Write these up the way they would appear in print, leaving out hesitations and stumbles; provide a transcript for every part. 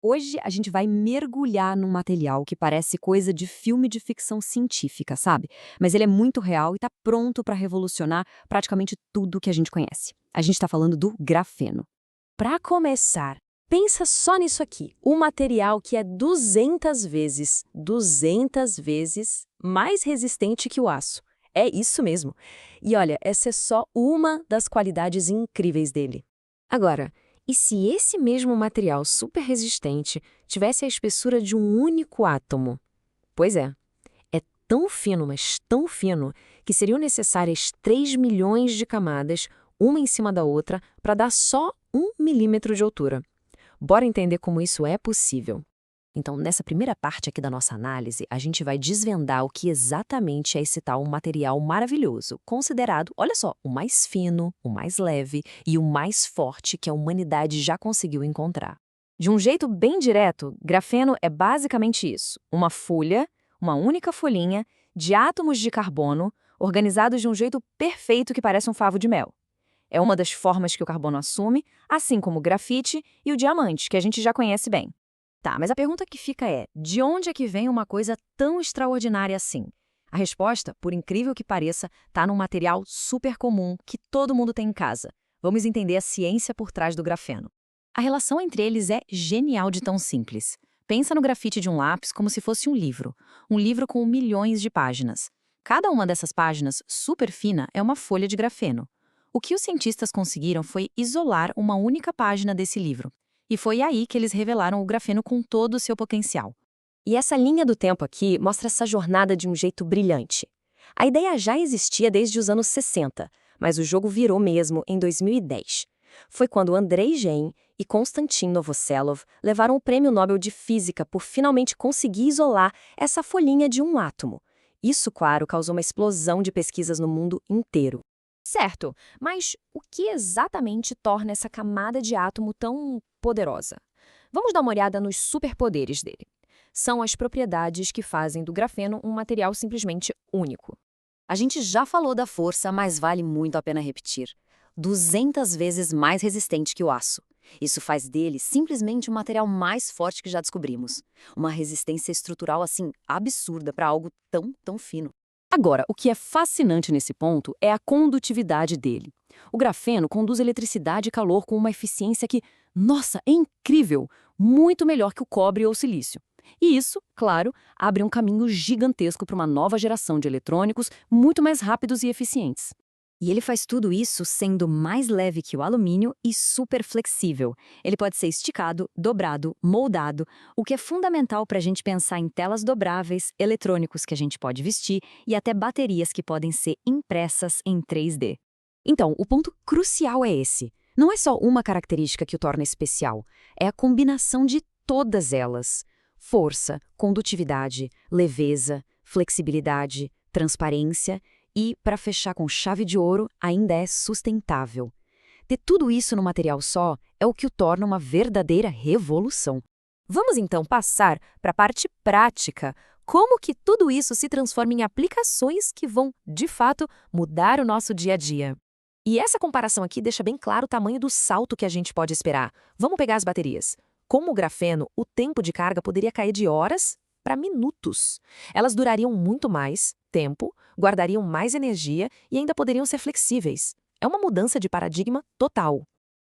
Hoje a gente vai mergulhar num material que parece coisa de filme de ficção científica, sabe? Mas ele é muito real e está pronto para revolucionar praticamente tudo que a gente conhece. A gente está falando do grafeno. Para começar, pensa só nisso aqui. Um material que é 200 vezes mais resistente que o aço. É isso mesmo. E olha, essa é só uma das qualidades incríveis dele. Agora, e se esse mesmo material super resistente tivesse a espessura de um único átomo? Pois é tão fino, mas tão fino, que seriam necessárias 3 milhões de camadas, uma em cima da outra, para dar só 1 milímetro de altura. Bora entender como isso é possível. Então, nessa primeira parte aqui da nossa análise, a gente vai desvendar o que exatamente é esse tal material maravilhoso, considerado, olha só, o mais fino, o mais leve e o mais forte que a humanidade já conseguiu encontrar. De um jeito bem direto, grafeno é basicamente isso: uma folha, uma única folhinha, de átomos de carbono, organizados de um jeito perfeito que parece um favo de mel. É uma das formas que o carbono assume, assim como o grafite e o diamante, que a gente já conhece bem. Tá, mas a pergunta que fica é, de onde é que vem uma coisa tão extraordinária assim? A resposta, por incrível que pareça, está num material super comum que todo mundo tem em casa. Vamos entender a ciência por trás do grafeno. A relação entre eles é genial de tão simples. Pensa no grafite de um lápis como se fosse um livro com milhões de páginas. Cada uma dessas páginas, super fina, é uma folha de grafeno. O que os cientistas conseguiram foi isolar uma única página desse livro. E foi aí que eles revelaram o grafeno com todo o seu potencial. E essa linha do tempo aqui mostra essa jornada de um jeito brilhante. A ideia já existia desde os anos 60, mas o jogo virou mesmo em 2010. Foi quando Andrei Geim e Konstantin Novoselov levaram o Prêmio Nobel de Física por finalmente conseguir isolar essa folhinha de um átomo. Isso, claro, causou uma explosão de pesquisas no mundo inteiro. Certo, mas o que exatamente torna essa camada de átomo tão poderosa? Vamos dar uma olhada nos superpoderes dele. São as propriedades que fazem do grafeno um material simplesmente único. A gente já falou da força, mas vale muito a pena repetir. 200 vezes mais resistente que o aço. Isso faz dele simplesmente o material mais forte que já descobrimos. Uma resistência estrutural assim absurda para algo tão fino. Agora, o que é fascinante nesse ponto é a condutividade dele. O grafeno conduz eletricidade e calor com uma eficiência que, nossa, é incrível! Muito melhor que o cobre ou o silício. E isso, claro, abre um caminho gigantesco para uma nova geração de eletrônicos muito mais rápidos e eficientes. E ele faz tudo isso sendo mais leve que o alumínio e super flexível. Ele pode ser esticado, dobrado, moldado, o que é fundamental para a gente pensar em telas dobráveis, eletrônicos que a gente pode vestir e até baterias que podem ser impressas em 3D. Então, o ponto crucial é esse. Não é só uma característica que o torna especial, é a combinação de todas elas. Força, condutividade, leveza, flexibilidade, transparência e, para fechar com chave de ouro, ainda é sustentável. Ter tudo isso no material só é o que o torna uma verdadeira revolução. Vamos então passar para a parte prática. Como que tudo isso se transforma em aplicações que vão, de fato, mudar o nosso dia a dia. E essa comparação aqui deixa bem claro o tamanho do salto que a gente pode esperar. Vamos pegar as baterias. Com o grafeno, o tempo de carga poderia cair de horas para minutos. Elas durariam muito mais tempo, guardariam mais energia e ainda poderiam ser flexíveis. É uma mudança de paradigma total.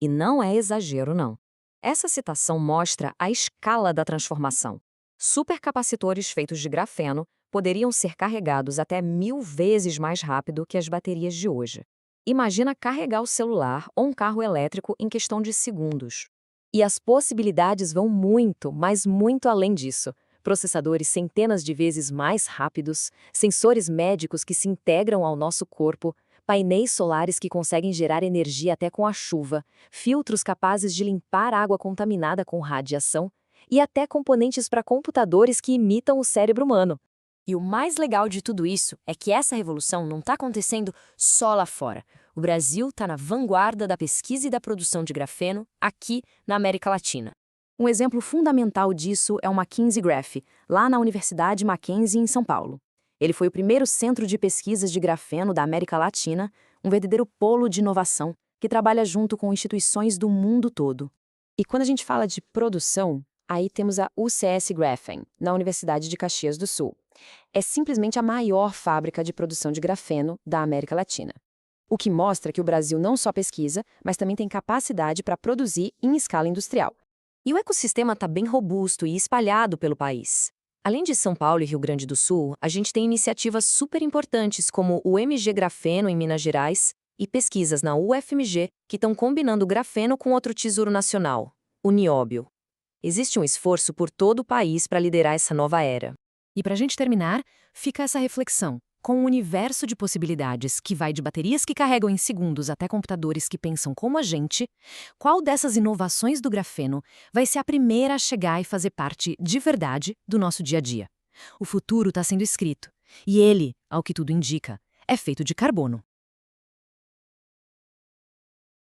E não é exagero, não. Essa citação mostra a escala da transformação. Supercapacitores feitos de grafeno poderiam ser carregados até 1000 vezes mais rápido que as baterias de hoje. Imagina carregar o celular ou um carro elétrico em questão de segundos. E as possibilidades vão muito, mas muito além disso. Processadores centenas de vezes mais rápidos, sensores médicos que se integram ao nosso corpo, painéis solares que conseguem gerar energia até com a chuva, filtros capazes de limpar água contaminada com radiação e até componentes para computadores que imitam o cérebro humano. E o mais legal de tudo isso é que essa revolução não está acontecendo só lá fora. O Brasil está na vanguarda da pesquisa e da produção de grafeno aqui na América Latina. Um exemplo fundamental disso é o Mackenzie Graph, lá na Universidade Mackenzie, em São Paulo. Ele foi o primeiro centro de pesquisas de grafeno da América Latina, um verdadeiro polo de inovação que trabalha junto com instituições do mundo todo. E quando a gente fala de produção, Aí temos a UCS Graphene, na Universidade de Caxias do Sul. É simplesmente a maior fábrica de produção de grafeno da América Latina. O que mostra que o Brasil não só pesquisa, mas também tem capacidade para produzir em escala industrial. E o ecossistema está bem robusto e espalhado pelo país. Além de São Paulo e Rio Grande do Sul, a gente tem iniciativas super importantes como o MG Grafeno em Minas Gerais e pesquisas na UFMG que estão combinando o grafeno com outro tesouro nacional, o nióbio. Existe um esforço por todo o país para liderar essa nova era. E para a gente terminar, fica essa reflexão. Com um universo de possibilidades que vai de baterias que carregam em segundos até computadores que pensam como a gente, qual dessas inovações do grafeno vai ser a primeira a chegar e fazer parte, de verdade, do nosso dia a dia? O futuro está sendo escrito. E ele, ao que tudo indica, é feito de carbono.